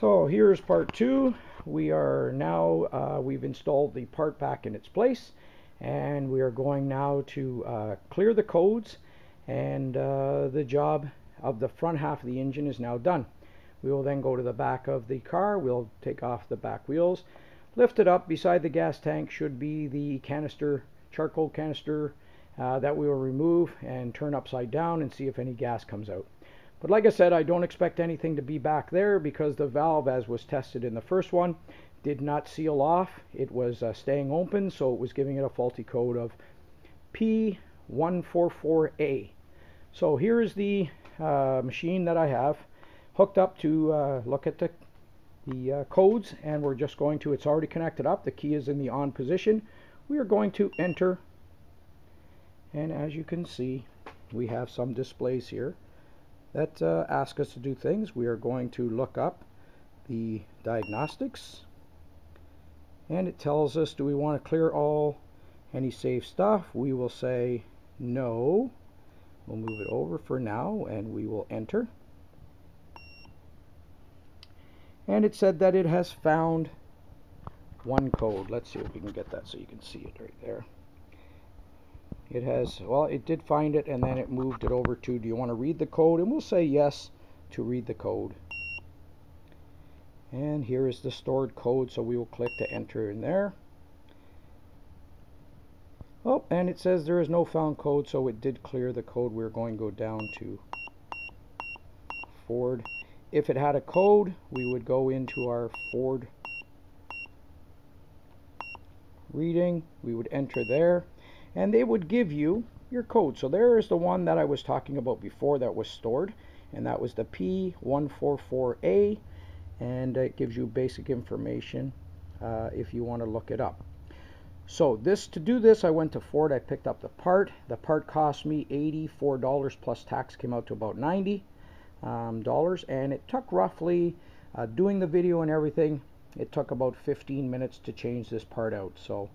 So here's part two. We are now, we've installed the part back in its place, and we are going now to clear the codes, and the job of the front half of the engine is now done. We will then go to the back of the car, we'll take off the back wheels, lift it up. Beside the gas tank should be the canister, charcoal canister, that we will remove and turn upside down and see if any gas comes out. But like I said, I don't expect anything to be back there because the valve, as was tested in the first one, did not seal off. It was staying open, so it was giving it a faulty code of P144A. So here's the machine that I have hooked up to look at the codes, and we're just going to, it's already connected up, the key is in the on position. We are going to enter, and as you can see, we have some displays here that ask us to do things. We are going to look up the diagnostics, and it tells us, do we want to clear any saved stuff? We will say no. We'll move it over for now, and we will enter. And it said that it has found one code. Let's see if we can get that so you can see it right there. It has, well, it did find it, and then it moved it over to, do you want to read the code? And we'll say yes to read the code. And here is the stored code, so we will click to enter in there. Oh, and it says there is no found code, so it did clear the code. We're going to go down to Ford. If it had a code, we would go into our Ford reading. We would enter there, and they would give you your code. So there is the one that I was talking about before that was stored, and that was the P144A, and it gives you basic information if you want to look it up. So to do this, I went to Ford. I picked up the part. The part cost me $84 plus tax, came out to about $90, and it took roughly, doing the video and everything, it took about 15 minutes to change this part out. So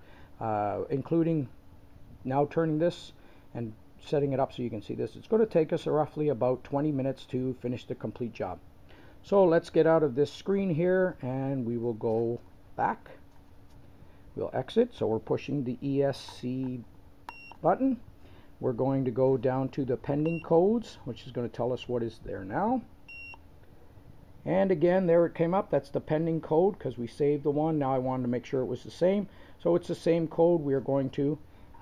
including now turning this and setting it up so you can see this, it's going to take us roughly about 20 minutes to finish the complete job. So let's get out of this screen here, and we will go back. We'll exit, so we're pushing the ESC button. We're going to go down to the pending codes, which is going to tell us what is there now. And again, there it came up. That's the pending code because we saved the one. Now I wanted to make sure it was the same. So it's the same code. We are going to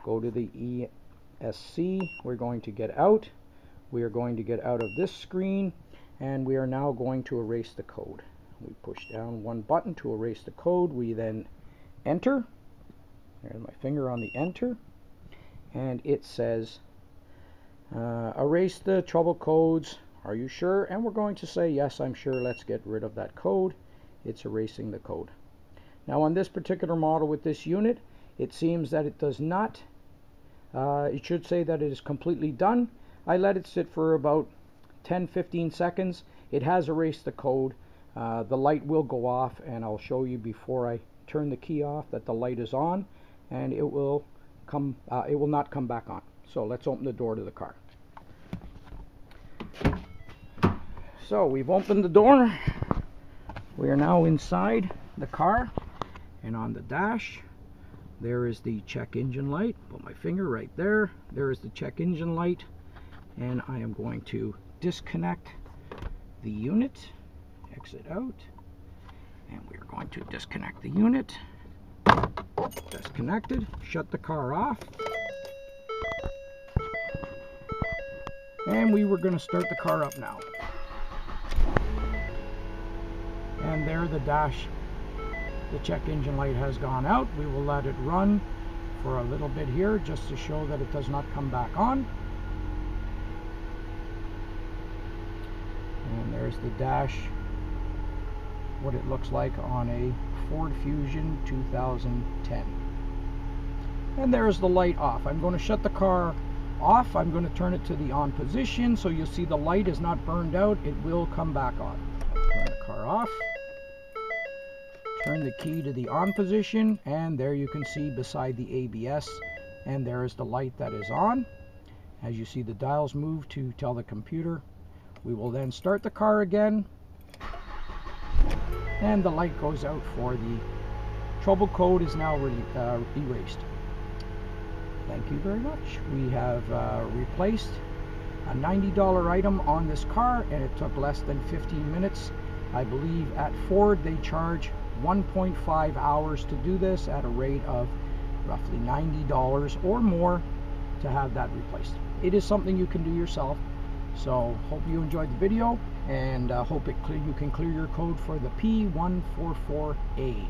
go to the ESC. We're going to get out. We are going to get out of this screen, and we are now going to erase the code. We push down one button to erase the code. We then enter. There's my finger on the enter, and it says erase the trouble codes. Are you sure? And we're going to say yes, I'm sure. Let's get rid of that code. It's erasing the code. Now on this particular model with this unit, it seems that it does not, it should say that it is completely done. I let it sit for about 10-15 seconds. It has erased the code. The light will go off, and I'll show you before I turn the key off that the light is on, and it will not come back on. So let's open the door to the car. So we've opened the door. We are now inside the car, and on the dash there is the check engine light. Put my finger right there. There is the check engine light, and I am going to disconnect the unit, exit out, and we are going to disconnect the unit. Disconnected. Shut the car off, and we were going to start the car up now. And there the dash, the check engine light has gone out. We will let it run for a little bit here just to show that it does not come back on. And there's the dash, what it looks like on a Ford Fusion 2010. And there's the light off. I'm going to shut the car off. I'm going to turn it to the on position, so you'll see the light is not burned out. It will come back on. Turn the car off. Turn the key to the on position, and there you can see beside the ABS, and there is the light that is on. As you see, the dials move to tell the computer. We will then start the car again. and the light goes out for the trouble code is now erased. Thank you very much. We have replaced a $90 item on this car, and it took less than 15 minutes. I believe at Ford they charge 1.5 hours to do this at a rate of roughly $90 or more to have that replaced. It is something you can do yourself. So hope you enjoyed the video, and hope you can clear your code for the P144A.